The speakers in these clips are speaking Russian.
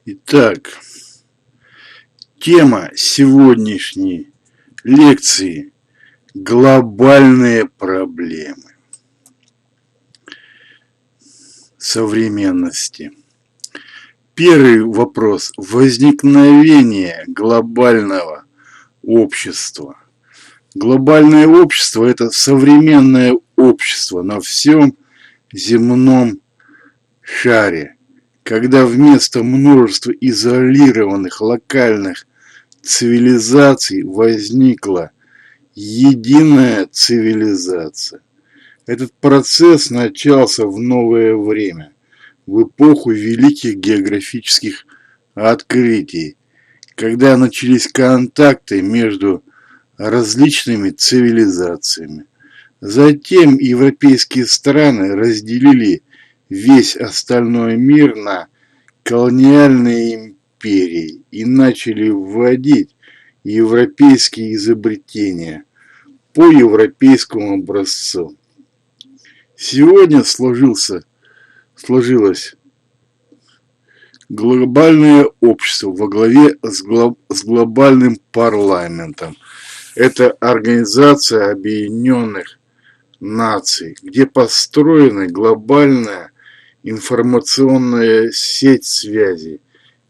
Итак, тема сегодняшней лекции – глобальные проблемы современности. Первый вопрос – возникновение глобального общества. Глобальное общество – это современное общество на всем земном шаре, когда вместо множества изолированных локальных цивилизаций возникла единая цивилизация. Этот процесс начался в новое время, в эпоху великих географических открытий, когда начались контакты между различными цивилизациями. Затем европейские страны разделили весь остальной мир на колониальные империи и начали вводить европейские изобретения по европейскому образцу. Сегодня сложилось глобальное общество во главе с глобальным парламентом. Это Организация Объединенных Наций, где построена глобальная информационная сеть связи,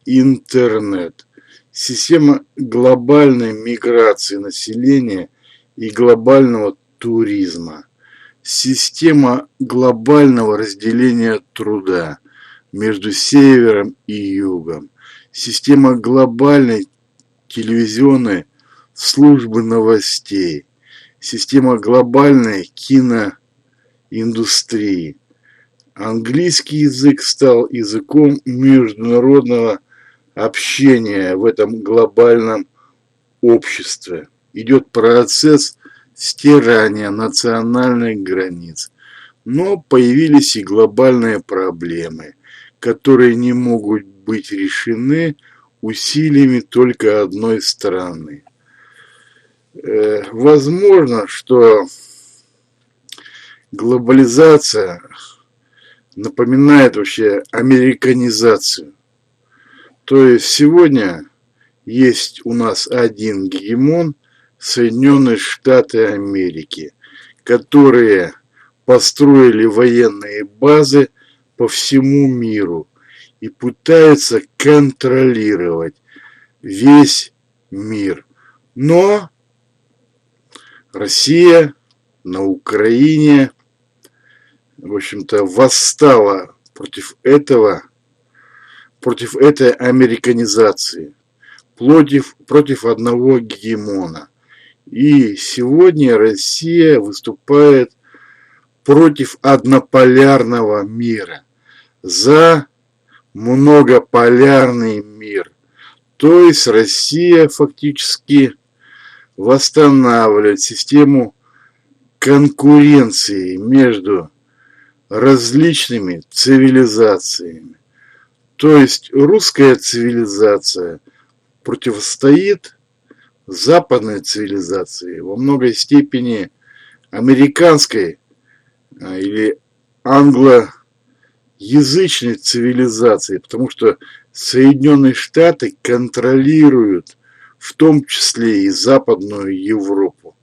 интернет, система глобальной миграции населения и глобального туризма, система глобального разделения труда между севером и югом, система глобальной телевизионной службы новостей, система глобальной киноиндустрии. Английский язык стал языком международного общения в этом глобальном обществе. Идет процесс стирания национальных границ. Но появились и глобальные проблемы, которые не могут быть решены усилиями только одной страны. Возможно, что глобализация напоминает вообще американизацию. То есть сегодня есть у нас один гегемон – Соединенные Штаты Америки, которые построили военные базы по всему миру и пытаются контролировать весь мир. Но Россия на Украине, в общем-то, восстала против этой американизации, против одного гегемона. И сегодня Россия выступает против однополярного мира, за многополярный мир. То есть Россия фактически восстанавливает систему конкуренции между различными цивилизациями. То есть русская цивилизация противостоит западной цивилизации, во многой степени американской или англоязычной цивилизации, потому что Соединенные Штаты контролируют в том числе и Западную Европу.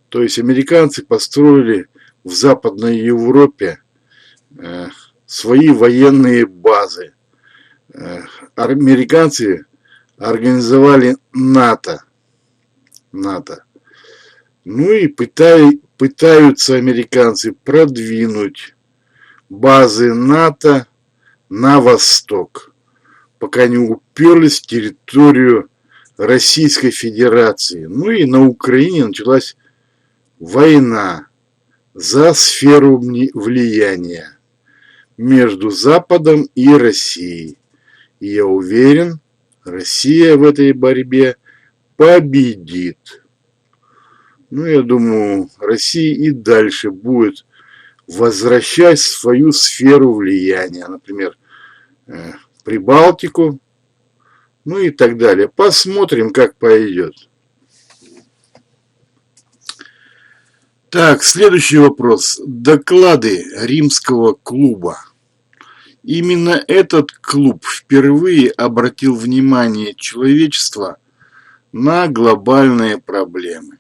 То есть американцы построили в Западной Европе свои военные базы. Американцы организовали НАТО. Ну и пытаются американцы продвинуть базы НАТО на восток, пока не уперлись в территорию Российской Федерации. Ну и на Украине началась война за сферу влияния между Западом и Россией. И я уверен, Россия в этой борьбе победит. Ну, я думаю, Россия и дальше будет возвращать свою сферу влияния, например, Прибалтику, ну и так далее. Посмотрим, как пойдет. Так, следующий вопрос. Доклады Римского клуба Именно этот клуб впервые обратил внимание человечества на глобальные проблемы.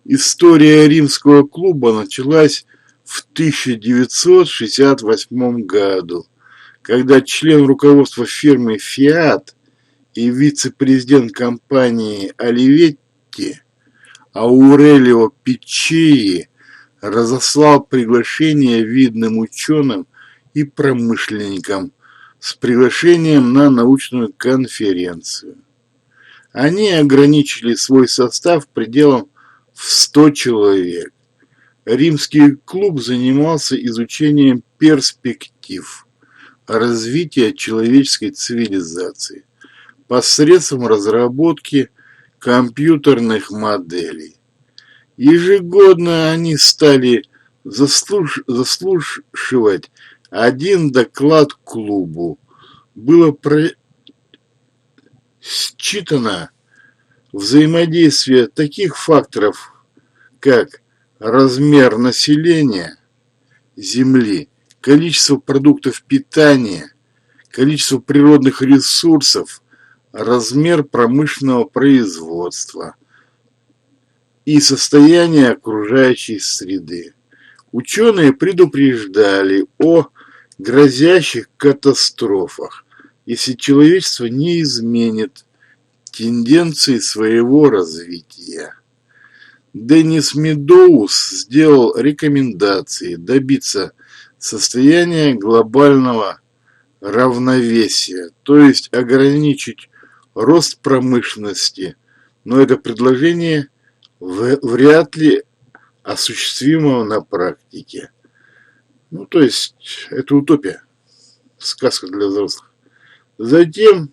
История римского клуба началась в 1968 году, когда член руководства фирмы Fiat и вице-президент компании Оливетти Аурелио Пиччии разослал приглашение видным ученым и промышленникам с приглашением на научную конференцию. Они ограничили свой состав пределом в 100 человек. Римский клуб занимался изучением перспектив развития человеческой цивилизации посредством разработки компьютерных моделей. Ежегодно они стали заслушивать один доклад клубу. Было считано взаимодействие таких факторов, как размер населения Земли, количество продуктов питания, количество природных ресурсов, размер промышленного производства и состояние окружающей среды. Ученые предупреждали о грозящих катастрофах, если человечество не изменит тенденции своего развития. Деннис Медоуз сделал рекомендации добиться состояния глобального равновесия, то есть ограничить рост промышленности, но это предложение вряд ли осуществимо на практике. Ну, то есть, это утопия, сказка для взрослых. Затем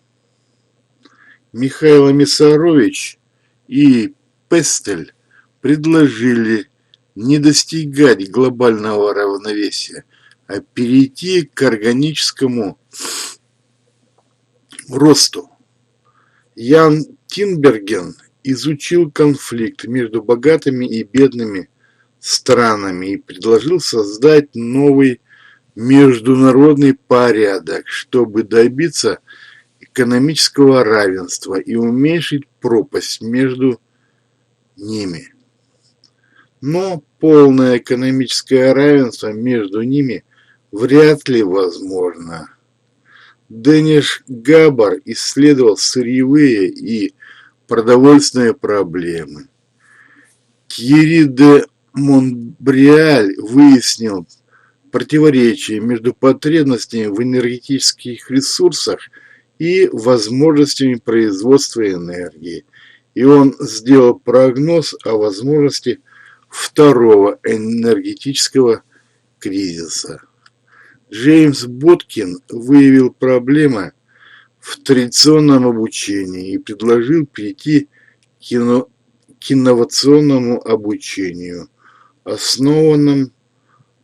Михаил Мисарович и Пестель предложили не достигать глобального равновесия, а перейти к органическому росту. Ян Тинберген изучил конфликт между богатыми и бедными странами и предложил создать новый международный порядок, чтобы добиться экономического равенства и уменьшить пропасть между ними. Но полное экономическое равенство между ними вряд ли возможно. Дениш Габбар исследовал сырьевые и продовольственные проблемы. Тьерри де Монбриаль выяснил противоречие между потребностями в энергетических ресурсах и возможностями производства энергии. И он сделал прогноз о возможности второго энергетического кризиса. Джеймс Боткин выявил проблемы в традиционном обучении и предложил перейти к инновационному обучению, основанному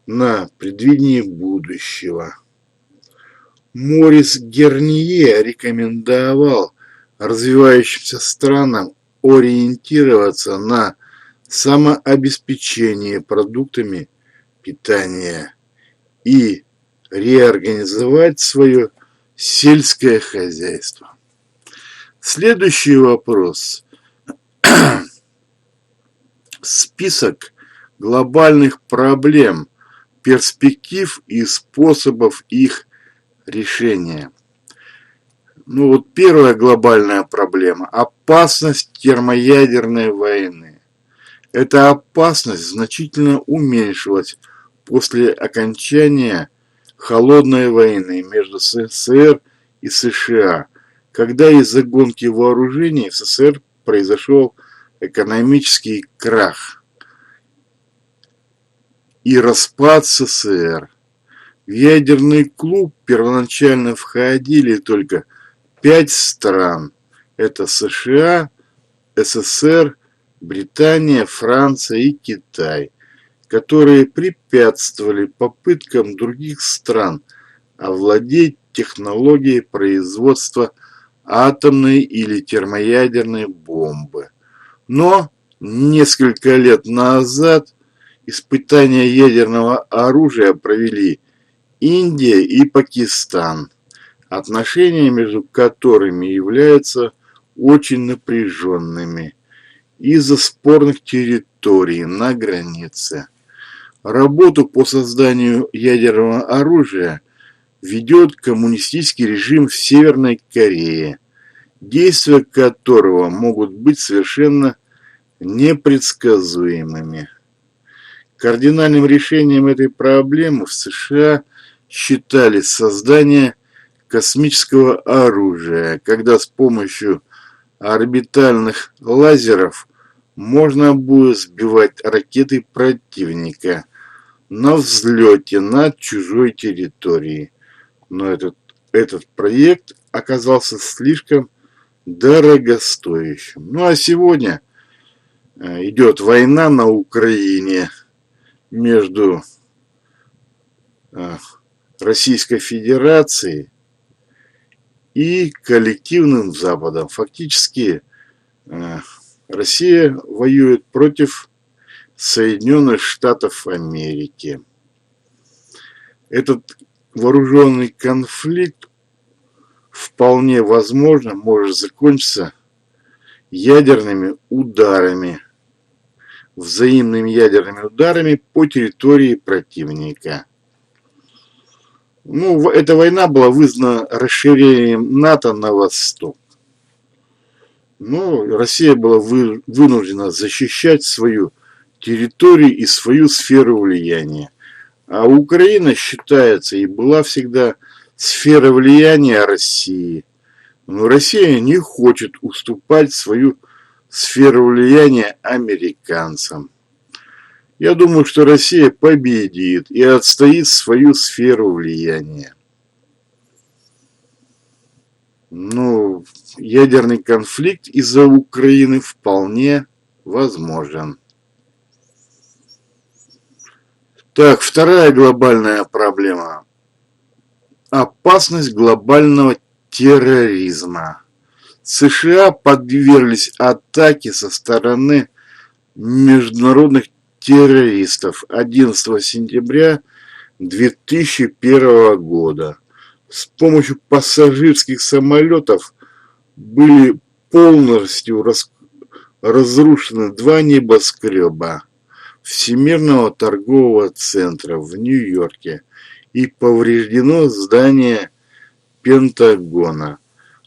на предвидении будущего. Морис Герние рекомендовал развивающимся странам ориентироваться на самообеспечение продуктами питания и реорганизовать свое сельское хозяйство. Следующий вопрос. Список глобальных проблем, перспектив и способов их решения. Ну вот первая глобальная проблема – опасность термоядерной войны. Эта опасность значительно уменьшилась после окончания холодной войны между СССР и США, когда из-за гонки вооружений в СССР произошел экономический крах и распад СССР. В ядерный клуб первоначально входили только 5 стран. Это США, СССР, Британия, Франция и Китай, которые препятствовали попыткам других стран овладеть технологией производства атомной или термоядерной бомбы. Но несколько лет назад испытания ядерного оружия провели Индия и Пакистан, отношения между которыми являются очень напряженными из-за спорных территорий на границе. Работу по созданию ядерного оружия ведет коммунистический режим в Северной Корее, действия которого могут быть совершенно непредсказуемыми. Кардинальным решением этой проблемы в США считали создание космического оружия, когда с помощью орбитальных лазеров можно будет сбивать ракеты противника на взлете над чужой территорией. Но этот проект оказался слишком дорогостоящим. Ну а сегодня идет война на Украине между Российской Федерацией и коллективным Западом. Фактически Россия воюет против Соединенных Штатов Америки. Этот вооруженный конфликт вполне возможно может закончиться ядерными ударами, взаимными ядерными ударами по территории противника. Ну, эта война была вызвана расширением НАТО на восток. Ну, Россия была вынуждена защищать свою территорию и свою сферу влияния. А Украина считается и была всегда сферой влияния России. Но Россия не хочет уступать свою сферу влияния американцам. Я думаю, что Россия победит и отстоит свою сферу влияния. Ну, ядерный конфликт из-за Украины вполне возможен. Так, вторая глобальная проблема. Опасность глобального терроризма. США подверглись атаке со стороны международных террористов 11 сентября 2001 года. С помощью пассажирских самолетов были полностью разрушены два небоскреба Всемирного торгового центра в Нью-Йорке и повреждено здание Пентагона.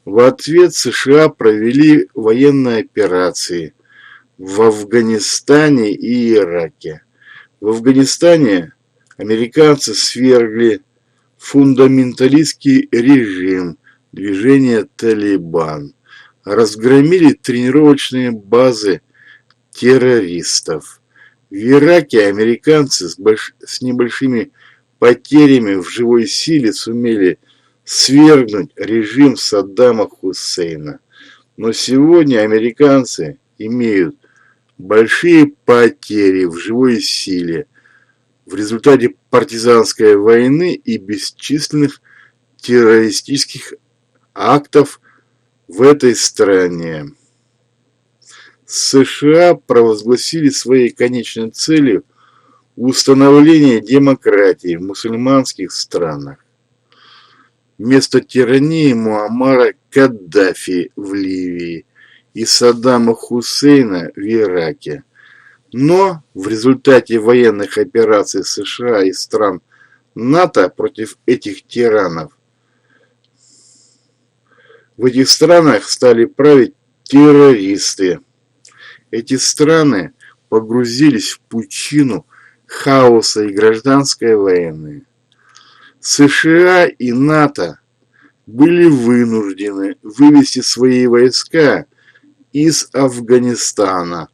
В ответ США провели военные операции в Афганистане и Ираке. В Афганистане американцы свергли фундаменталистский режим движения «Талибан», разгромили тренировочные базы террористов. В Ираке американцы с небольшими потерями в живой силе сумели свергнуть режим Саддама Хусейна. Но сегодня американцы имеют большие потери в живой силе в результате партизанской войны и бесчисленных террористических актов в этой стране. США провозгласили своей конечной целью установление демократии в мусульманских странах. Вместо тирании Муаммара Каддафи в Ливии и Саддама Хусейна в Ираке. Но в результате военных операций США и стран НАТО против этих тиранов в этих странах стали править террористы. Эти страны погрузились в пучину хаоса и гражданской войны. США и НАТО были вынуждены вывести свои войска из Афганистана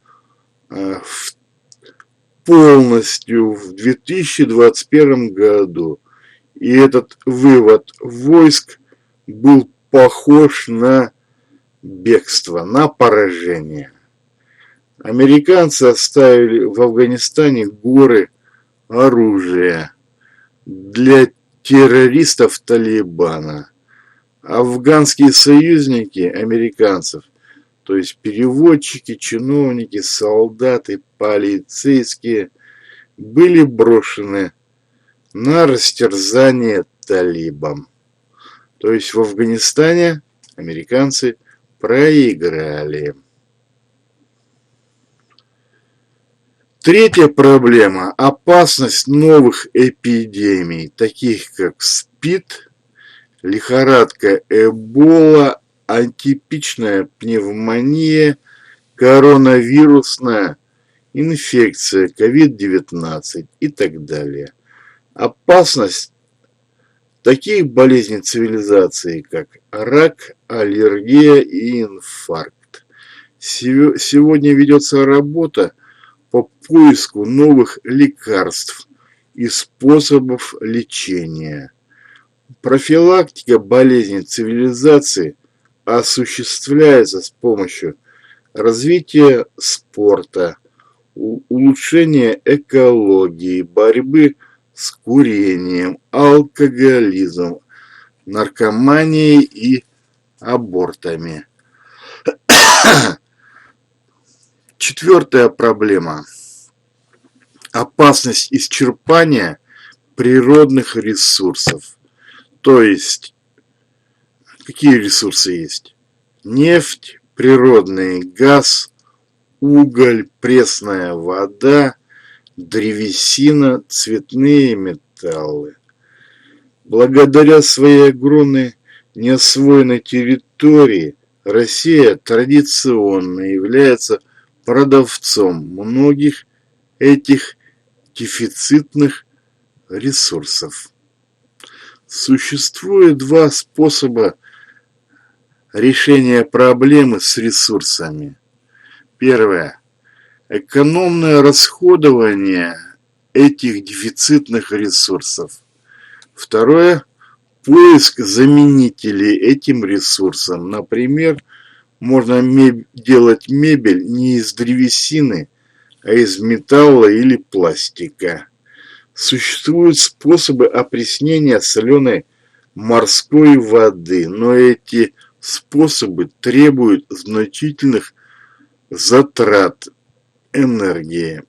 полностью в 2021 году. И этот вывод войск был похож на бегство, на поражение. Американцы оставили в Афганистане горы оружия для террористов Талибана. Афганские союзники американцев, то есть переводчики, чиновники, солдаты, полицейские, были брошены на растерзание талибам. То есть в Афганистане американцы проиграли. Третья проблема – опасность новых эпидемий, таких как СПИД, лихорадка Эбола, атипичная пневмония, коронавирусная инфекция, COVID-19 и так далее. Опасность таких болезней цивилизации, как рак, аллергия и инфаркт. Сегодня ведется работа по поиску новых лекарств и способов лечения. Профилактика болезней цивилизации осуществляется с помощью развития спорта, улучшения экологии, борьбы с курением, алкоголизмом, наркоманией и абортами. Четвертая проблема – опасность исчерпания природных ресурсов. То есть, какие ресурсы есть? Нефть, природный газ, уголь, пресная вода, древесина, цветные металлы. Благодаря своей огромной неосвоенной территории Россия традиционно является продавцом многих этих дефицитных ресурсов. Существует два способа решения проблемы с ресурсами. Первое. Экономное расходование этих дефицитных ресурсов. Второе. Поиск заменителей этим ресурсам. Например, можно делать мебель не из древесины, а из металла или пластика. Существуют способы опреснения соленой морской воды, но эти способы требуют значительных затрат энергии.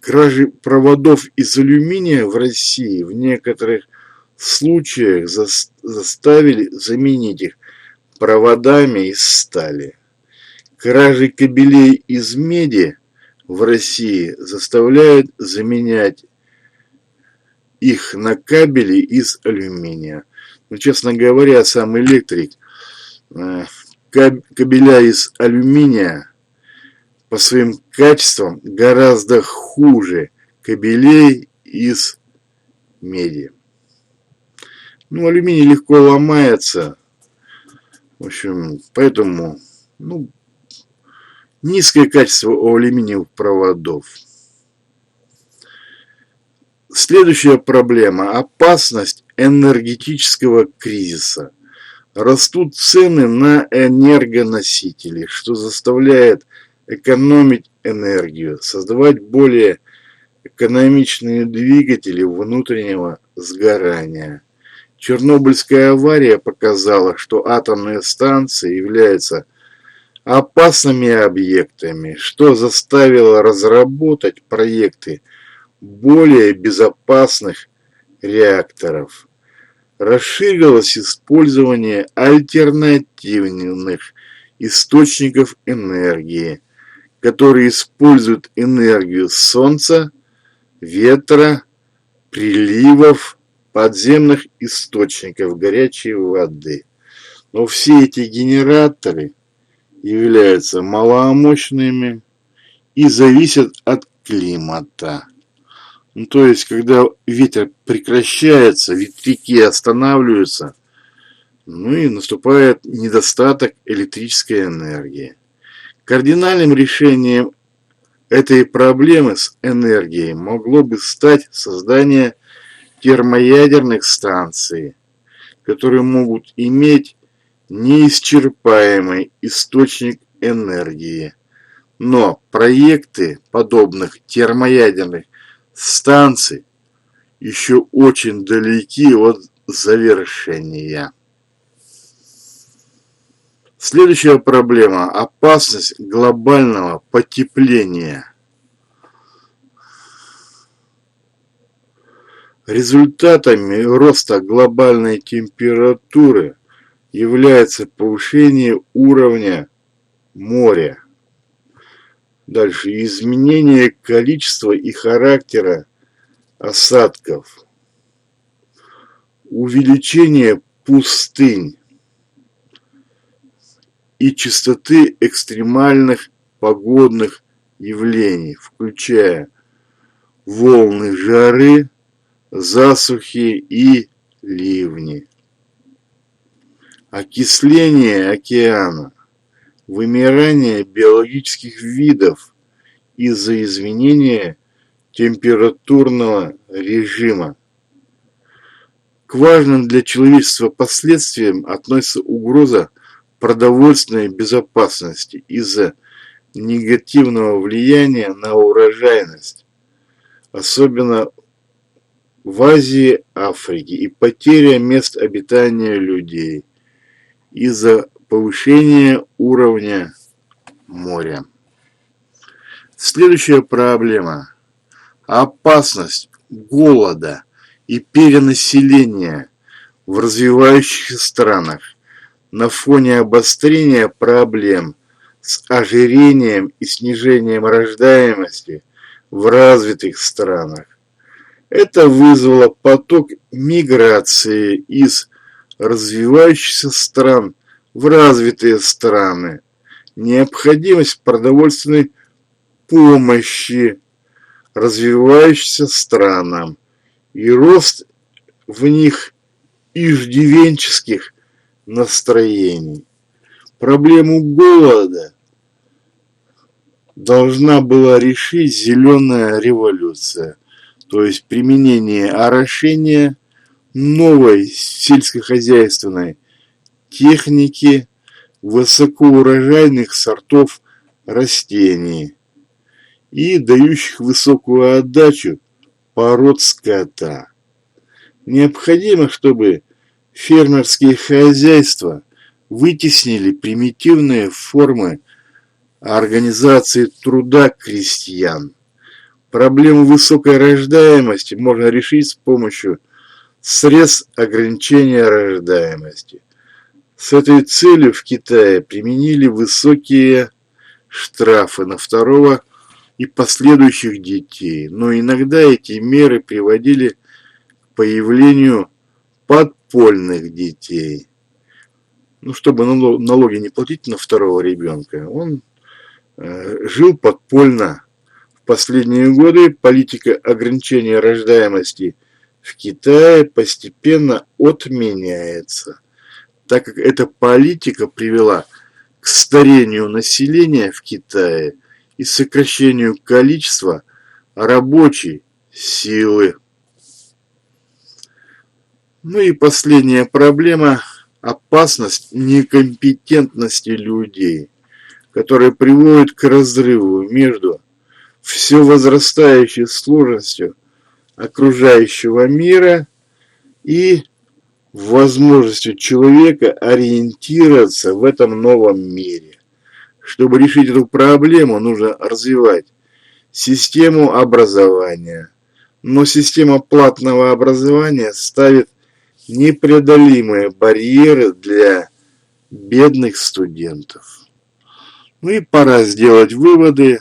Кражи проводов из алюминия в России в некоторых случаях заставили заменить их проводами из стали. Кражи кабелей из меди в России заставляют заменять их на кабели из алюминия. Но, честно говоря, сам электрик, кабеля из алюминия по своим качествам гораздо хуже кабелей из меди. Ну, алюминий легко ломается. В общем, поэтому, низкое качество у алюминиевых проводов. Следующая проблема – опасность энергетического кризиса. Растут цены на энергоносители, что заставляет экономить энергию, создавать более экономичные двигатели внутреннего сгорания. Чернобыльская авария показала, что атомные станции являются опасными объектами, что заставило разработать проекты более безопасных реакторов. Расширилось использование альтернативных источников энергии, которые используют энергию солнца, ветра, приливов, подземных источников горячей воды. Но все эти генераторы являются маломощными и зависят от климата. То есть, когда ветер прекращается, ветряки останавливаются, и наступает недостаток электрической энергии. Кардинальным решением этой проблемы с энергией могло бы стать создание термоядерных станций, которые могут иметь неисчерпаемый источник энергии. Но проекты подобных термоядерных станций еще очень далеки от завершения. Следующая проблема – опасность глобального потепления. Результатами роста глобальной температуры является повышение уровня моря. Дальше. Изменение количества и характера осадков. Увеличение пустынь и частоты экстремальных погодных явлений, включая волны жары, засухи и ливни. Окисление океана, вымирание биологических видов из-за изменения температурного режима. К важным для человечества последствиям относится угроза продовольственной безопасности из-за негативного влияния на урожайность, особенно в Азии, Африке, и потеря мест обитания людей из-за повышения уровня моря. Следующая проблема – опасность голода и перенаселения в развивающихся странах на фоне обострения проблем с ожирением и снижением рождаемости в развитых странах. Это вызвало поток миграции из развивающихся стран в развитые страны, необходимость продовольственной помощи развивающимся странам и рост в них иждивенческих настроений. Проблему голода должна была решить зеленая революция, то есть применение орошения, новой сельскохозяйственной техники, высокоурожайных сортов растений и дающих высокую отдачу пород скота. Необходимо, чтобы фермерские хозяйства вытеснили примитивные формы организации труда крестьян. Проблему высокой рождаемости можно решить с помощью средств ограничения рождаемости. С этой целью в Китае применили высокие штрафы на второго и последующих детей, но иногда эти меры приводили к появлению подпольных детей. Чтобы налоги не платить на второго ребенка, он жил подпольно. В последние годы политика ограничения рождаемости в Китае постепенно отменяется, так как эта политика привела к старению населения в Китае и сокращению количества рабочей силы. И последняя проблема – опасность некомпетентности людей, которая приводит к разрыву между все возрастающей сложностью окружающего мира и возможностью человека ориентироваться в этом новом мире. Чтобы решить эту проблему, нужно развивать систему образования. Но система платного образования ставит непреодолимые барьеры для бедных студентов. И пора сделать выводы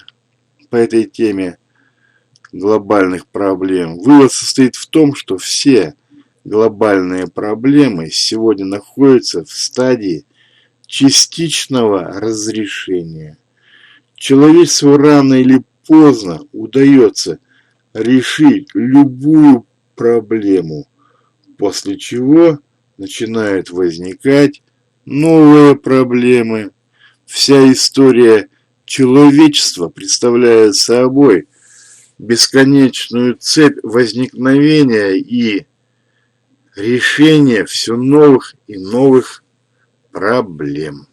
по этой теме глобальных проблем. Вывод состоит в том, что все глобальные проблемы сегодня находятся в стадии частичного разрешения. Человечеству рано или поздно удается решить любую проблему, после чего начинают возникать новые проблемы. Вся история человечества представляет собой бесконечную цепь возникновения и решения все новых и новых проблем.